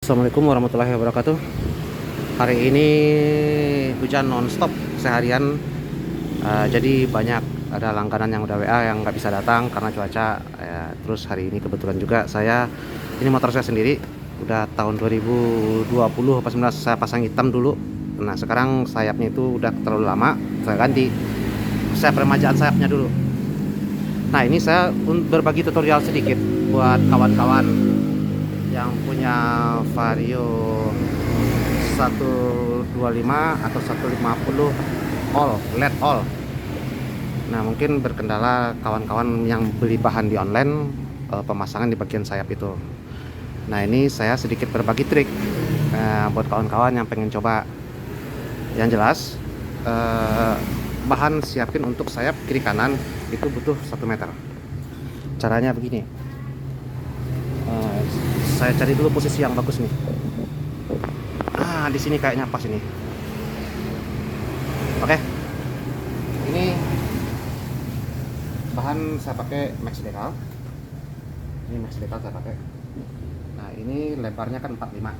Assalamualaikum warahmatullahi wabarakatuh. Hari ini hujan nonstop seharian. Jadi banyak ada langganan yang udah WA yang nggak bisa datang karena cuaca. Terus hari ini kebetulan juga ini motor saya sendiri. Udah tahun 2020 apa 19 saya pasang hitam dulu. Nah sekarang sayapnya itu udah terlalu lama, saya ganti. Saya peremajaan sayapnya dulu. Nah ini saya berbagi tutorial sedikit buat kawan-kawan yang punya Vario 125 atau 150 LED all. Nah mungkin berkendala kawan-kawan yang beli bahan di online, pemasangan di bagian sayap itu. Nah ini saya sedikit berbagi trik buat kawan-kawan yang pengen coba. Yang jelas bahan siapin untuk sayap kiri kanan itu butuh 1 meter. Caranya begini, saya cari dulu posisi yang bagus nih. Di sini kayaknya pas ini. Oke, ini bahan saya pakai Max Decal. Ini Max Decal saya pakai. Nah ini lebarnya kan 45.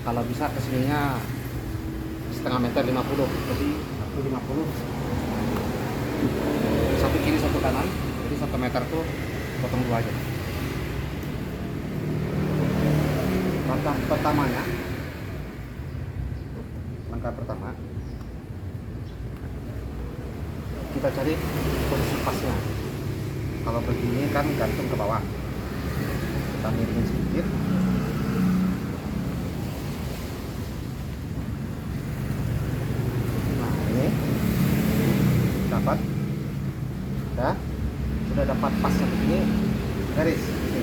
Kalau bisa kesininya setengah meter 50, jadi 150. Satu kiri satu kanan, jadi 1 meter tuh potong 2 aja. Langkah pertama kita cari posisi pasnya. Kalau begini kan gantung ke bawah, kita miringin sedikit. Nah ini dapat, sudah dapat pasnya begini, garis ini.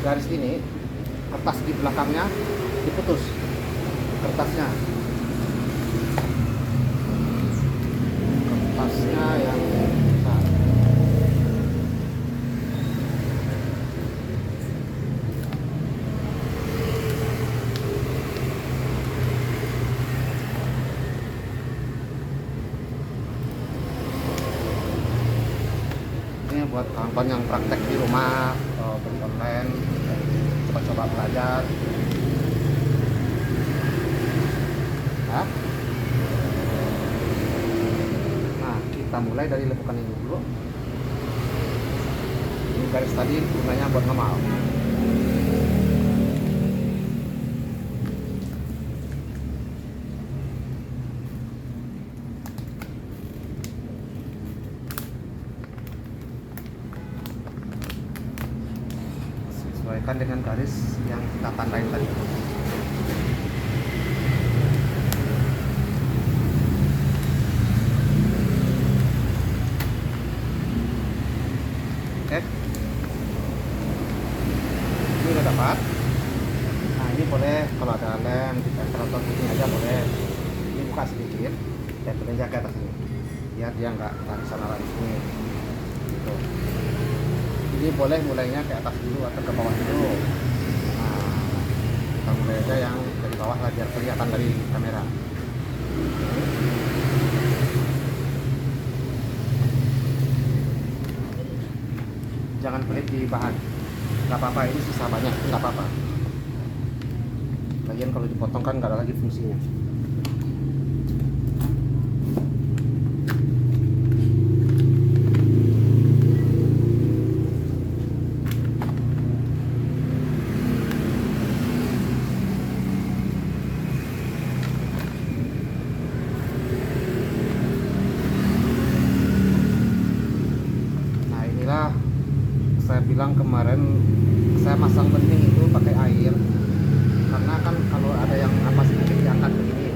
Garis ini kertas di belakangnya diputus kertasnya yang besar. Ini buat kawan-kawan yang praktek di rumah, beli online, coba belajar. Nah kita mulai dari lekukan ini dulu. Ini garis tadi gunanya buat ngemal. Sesuaikan dengan garis yang kita tandain tadi. Oke, ini udah dapat. Nah ini boleh kalau ada lem ditempel atau gini aja boleh. Ini buka sedikit, tempelin aja ke atas ini biar dia nggak lari sana lari sini gitu. Ini boleh mulainya ke atas dulu atau ke bawah dulu. Nah kita mulai aja yang dari bawah lah biar kelihatan dari kamera. Jangan pelit di bahan, nggak apa-apa, ini sisa banyak, nggak apa-apa. Lagian kalau dipotong kan nggak ada lagi fungsinya. Nah inilah saya bilang kemarin saya masang bening itu pakai air karena kan kalau ada yang apa sedikit diangkat begini,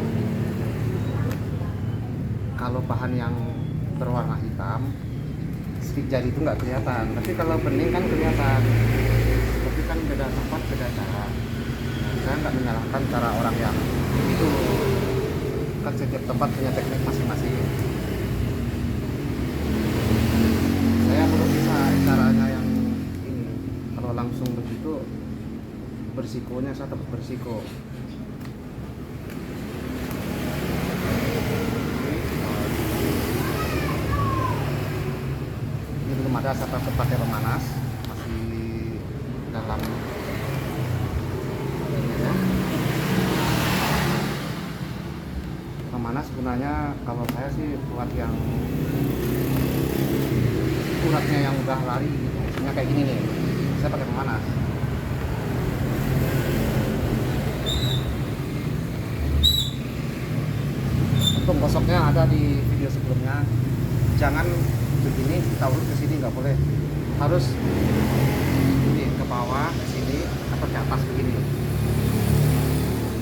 kalau bahan yang berwarna hitam sedikit jari itu nggak kelihatan, tapi kalau bening kan kelihatan. Tapi kan beda tempat beda cara. Saya nggak menyalahkan cara orang yang itu, kan setiap tempat punya teknik masing-masing. Saya belum bisa caranya yang ini. Kalau langsung begitu bersikonya saya tetap bersiko. Ini belum ada ada saya pakai pemanas, masih dalam ini ya. Pemanas gunanya kalau saya sih buat yang uratnya yang udah lari gitu, misalnya kayak gini nih, saya pakai pemanas. Untuk gosoknya ada di video sebelumnya. Jangan begini kita urut ke sini, nggak boleh, harus ini ke bawah ke sini atau ke atas begini,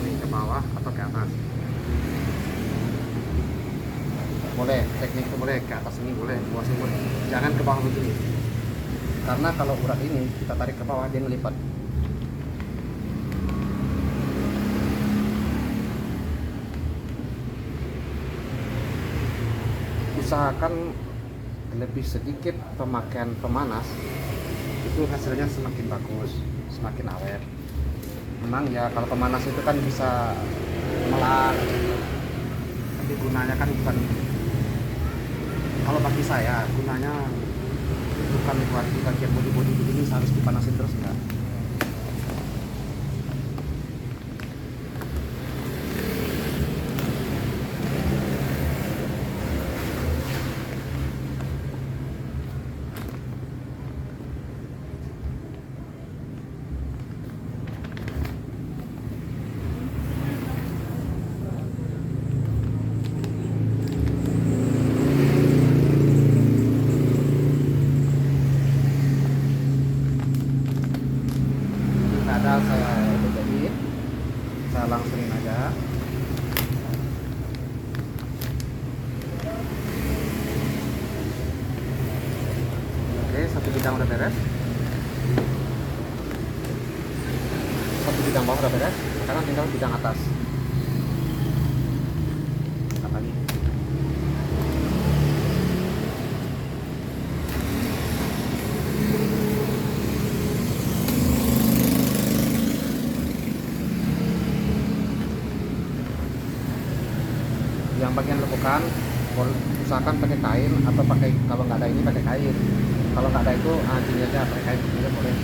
ini ke bawah atau ke atas boleh, teknik itu boleh, ke atas ini boleh, bawah sini boleh, jangan ke bawah begini, karena kalau urat ini kita tarik ke bawah dia ngelipat. Usahakan lebih sedikit pemakaian pemanas, itu hasilnya semakin bagus, semakin awet. Memang ya kalau pemanas itu kan bisa melar, tapi gunanya kan bukan, kalau bagi saya gunanya bukan buat di bagian bodi-bodi begini harus dipanasin terus, enggak. Saya jadiin, saya langsungin aja. Oke, satu bidang udah beres, satu bidang bawah udah beres, sekarang tinggal bidang atas. Apa lagi? Yang bagian lekukan usahakan pakai kain, atau pakai, kalau nggak ada ini pakai kain, kalau nggak ada itu gini aja pakai kain juga boleh.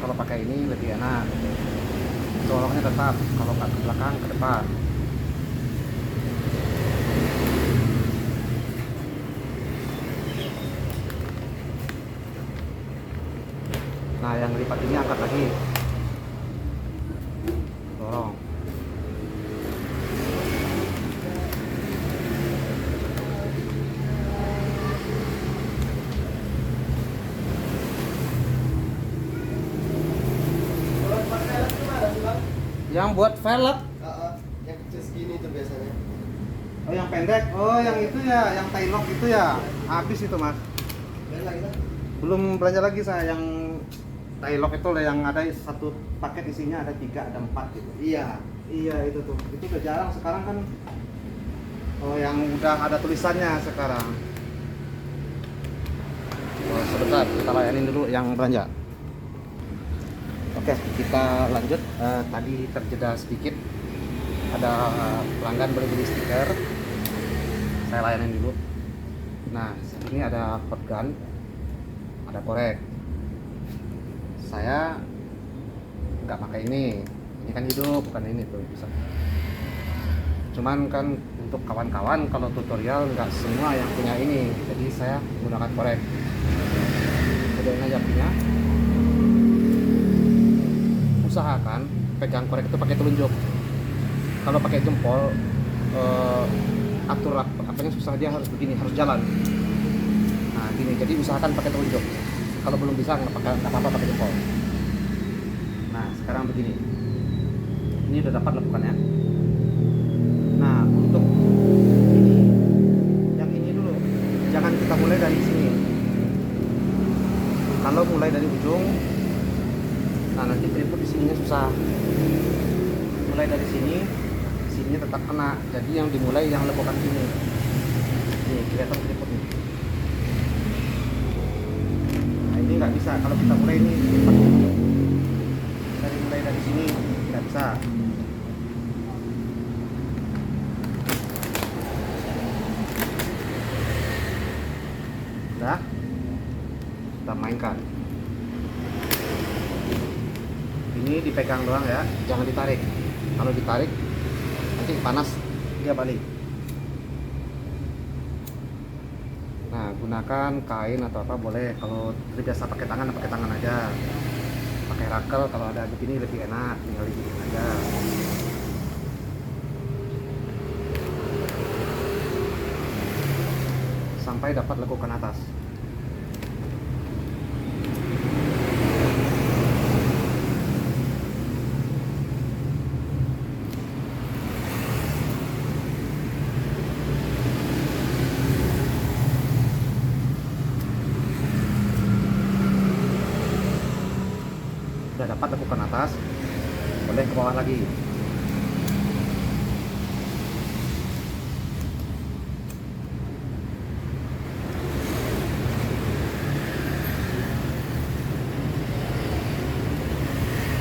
Kalau pakai ini lebih enak, coloknya tetap, kalau nggak ke belakang ke depan. Nah yang lipat ini angkat lagi, dorong. Yang buat velg? Yang kecil segini tuh biasanya. Oh yang pendek? Oh yang itu ya, yang tie lock itu ya. Habis itu mas. Belum belanja lagi saya yang tie lock itu, yang ada satu paket isinya ada 3, ada 4 gitu. Iya. Iya itu tuh. Itu udah jarang sekarang kan. Oh yang udah ada tulisannya sekarang. Oh, sebentar kita layanin dulu yang belanja. Oke, kita lanjut. Tadi terjeda sedikit, ada pelanggan beli stiker, saya layanin dulu. Nah, ini ada hot gun, ada korek. Saya nggak pakai ini kan hidup, bukan ini tuh bisa. Cuman kan untuk kawan-kawan kalau tutorial nggak semua yang punya ini, jadi saya menggunakan korek. Kemudian aja punya. Usahakan pegang korek itu pakai telunjuk. Kalau pakai jempol atur apanya susah, dia harus begini, harus jalan. Nah gini, jadi usahakan pakai telunjuk. Kalau belum bisa nggak apa-apa pakai jempol. Nah sekarang begini, ini udah dapat lekukannya. Nah untuk ini, yang ini dulu, jangan kita mulai dari sini. Kalau mulai dari ujung, nah nanti keriput di sininya susah. Mulai dari sini, sininya tetap kena. Jadi yang dimulai yang lekukan sini. Nih kelihatan keriputnya. Nah ini nggak bisa kalau kita mulai ini mulai dari sini nggak bisa. sudah, kita mainkan. Ini dipegang doang ya, jangan ditarik. Kalau ditarik nanti panas dia balik. Nah, gunakan kain atau apa boleh. Kalau terbiasa pakai tangan aja. Pakai rakel kalau ada begini lebih enak, tinggal digigit aja. Sampai dapat lekukan atas. Sudah dapat lekukan atas, boleh ke bawah lagi.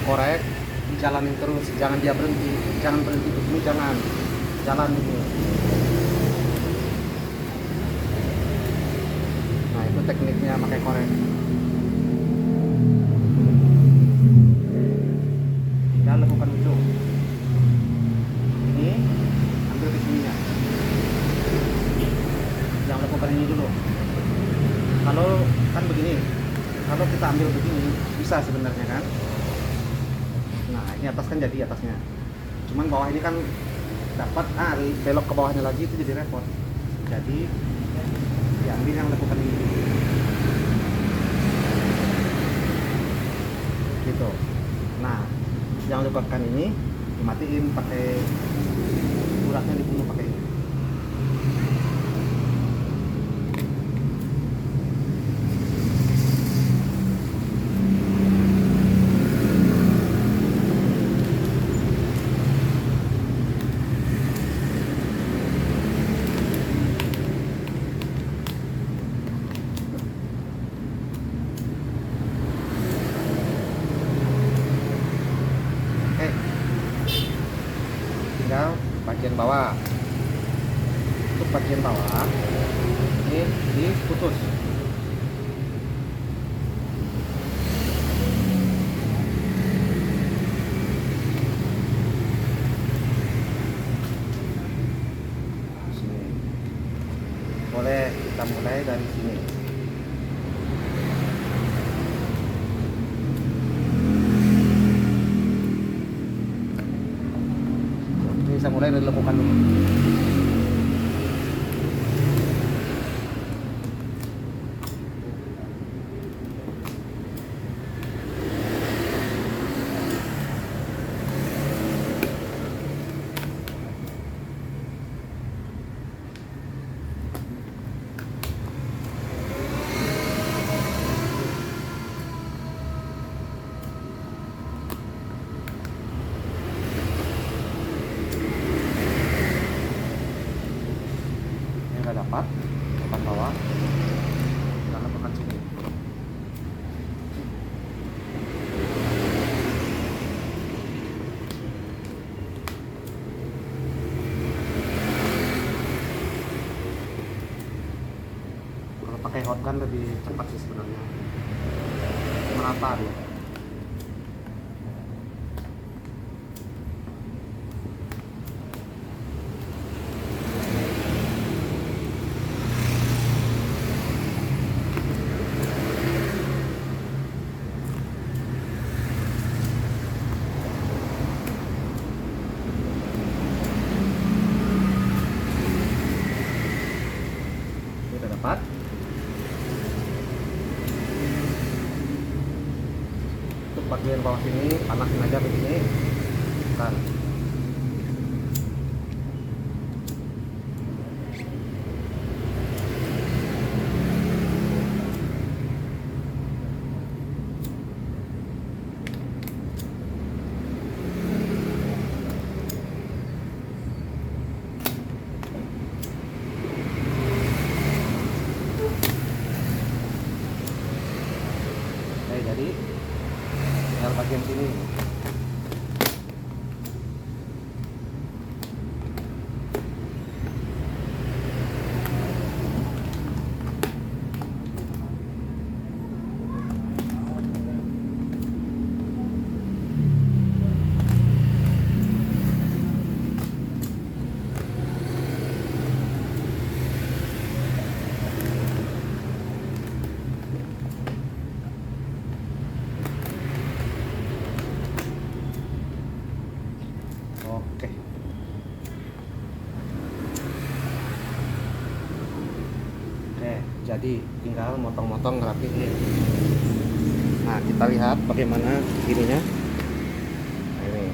Korek, dijalanin terus, jangan dia berhenti, jangan berhenti begini, jangan jalan dulu. Nah, itu tekniknya pakai korek. Dan lakukan ujung. Ini ambil ke sininya. Jangan lakukan ini dulu. Kalau kan begini, kalau kita ambil begini bisa sebenarnya kan. Nah, ini atas kan jadi atasnya. Cuman bawah ini kan dapat belok ke bawahnya lagi itu jadi repot. Jadi diambil yang lakukan ini. Gitu. Nah, yang lakukan ini dimatiin pakai uratnya, dibunuh pakai ini. Tinggal bagian bawah. Untuk bagian bawah ini diputus. Sini. Boleh kita mulai dari sini. Bisa mulai dari lekukan dulu. Dapat depan bawah dan letakkan sini. Kalau pakai hot gun lebih cepat sih sebenarnya, merata dia. Dapat. Untuk bagian bawah sini panasin aja begini kan. Jadi tinggal bagian sini. jadi tinggal motong-motong rapiin. Nah, kita lihat bagaimana ininya. Nah, ini.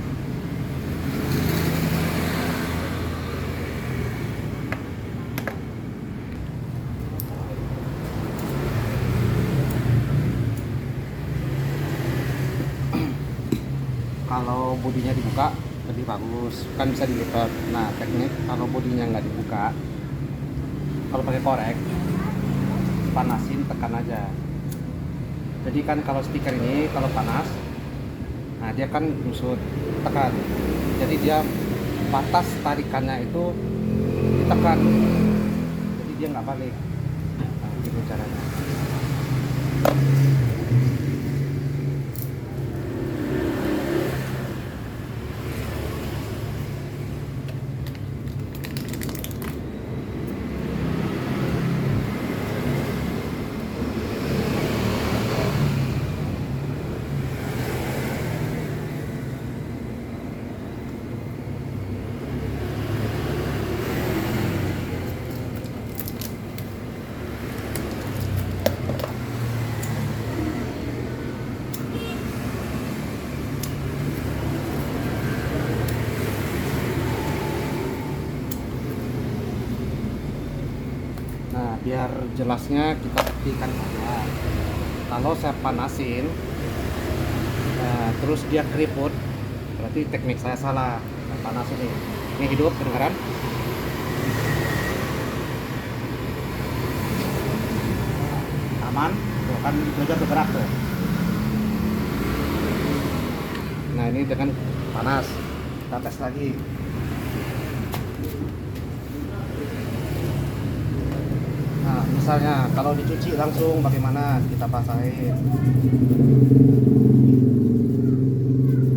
Kalau bodinya dibuka lebih bagus, kan bisa dilipat. Nah, teknik kalau bodinya nggak dibuka, kalau pakai korek, panasin, tekan aja. Jadi kan kalau stiker ini kalau panas, nah dia kan busut, tekan. Jadi dia batas tarikannya itu ditekan, jadi dia nggak balik. Nah, gitu caranya. Nah, biar jelasnya kita buktikan saja. Kalau saya panasin, terus dia keriput, berarti teknik saya salah. Saya panas ini. Ini hidup, kedengaran? Aman? Tuh kan itu aja bergerak tuh. Nah, ini dengan panas. Kita tes lagi. Nah, misalnya kalau dicuci langsung bagaimana, kita basahin.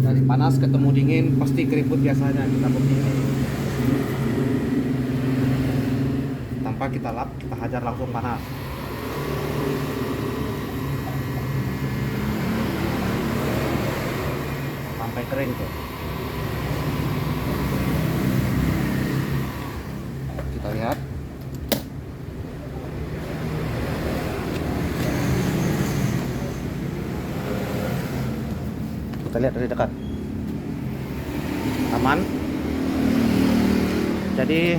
Dari panas ketemu dingin pasti keriput biasanya, kita buktiin. Tanpa kita lap, kita hajar langsung panas. Sampai kering tuh. Kita lihat. Kita lihat dari dekat, aman. Jadi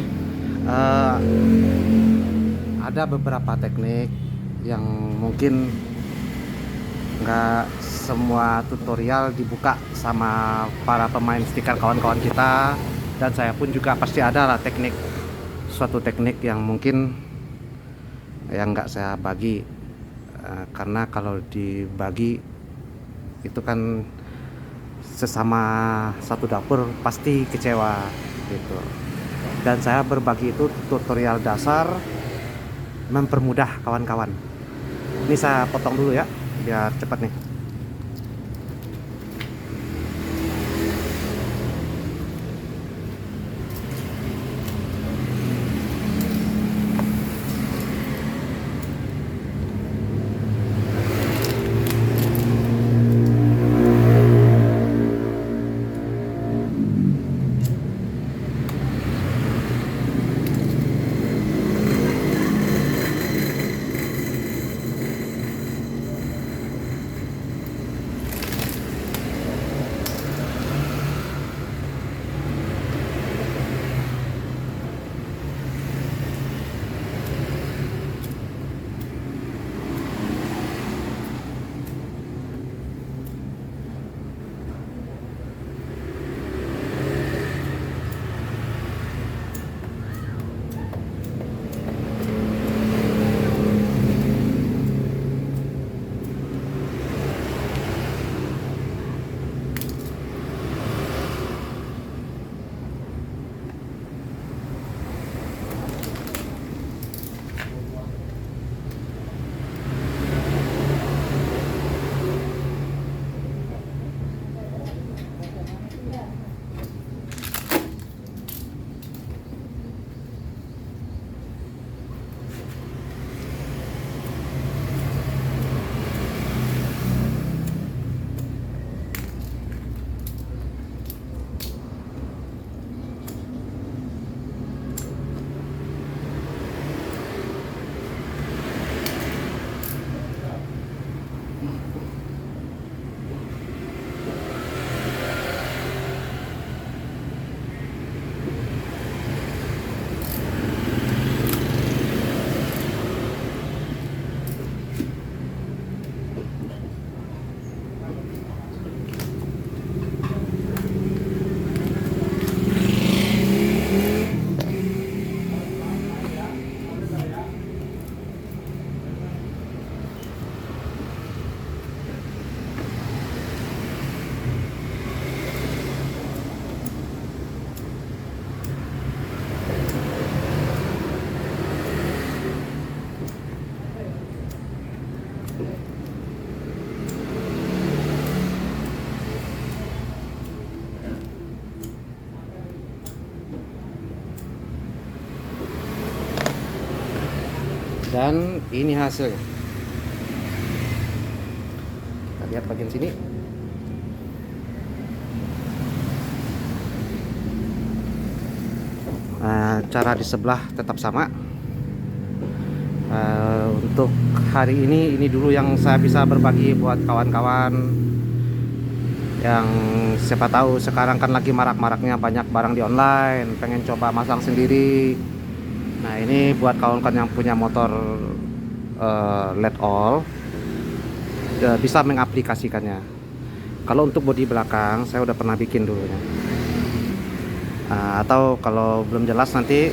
ada beberapa teknik yang mungkin nggak semua tutorial dibuka sama para pemain stiker kawan-kawan kita, dan saya pun juga pasti ada lah suatu teknik yang mungkin yang nggak saya bagi, karena kalau dibagi itu kan sesama satu dapur pasti kecewa gitu. Dan saya berbagi itu tutorial dasar mempermudah kawan-kawan. Ini saya potong dulu ya biar cepat nih. Dan ini hasilnya. Kita lihat bagian sini. Cara di sebelah tetap sama. Untuk hari ini dulu yang saya bisa berbagi buat kawan-kawan yang siapa tahu sekarang kan lagi marak-maraknya banyak barang di online, pengen coba masang sendiri. Nah, ini buat kawan-kawan yang punya motor LED all, bisa mengaplikasikannya. Kalau untuk bodi belakang saya udah pernah bikin dulunya. Atau kalau belum jelas nanti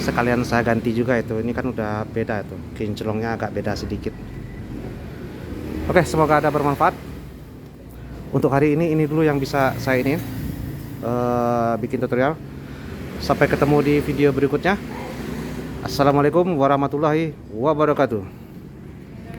sekalian saya ganti juga itu. Ini kan udah beda itu, kinclongnya agak beda sedikit. Oke, semoga ada bermanfaat. Untuk hari ini dulu yang bisa saya ini bikin tutorial. Sampai ketemu di video berikutnya. Assalamualaikum warahmatullahi wabarakatuh.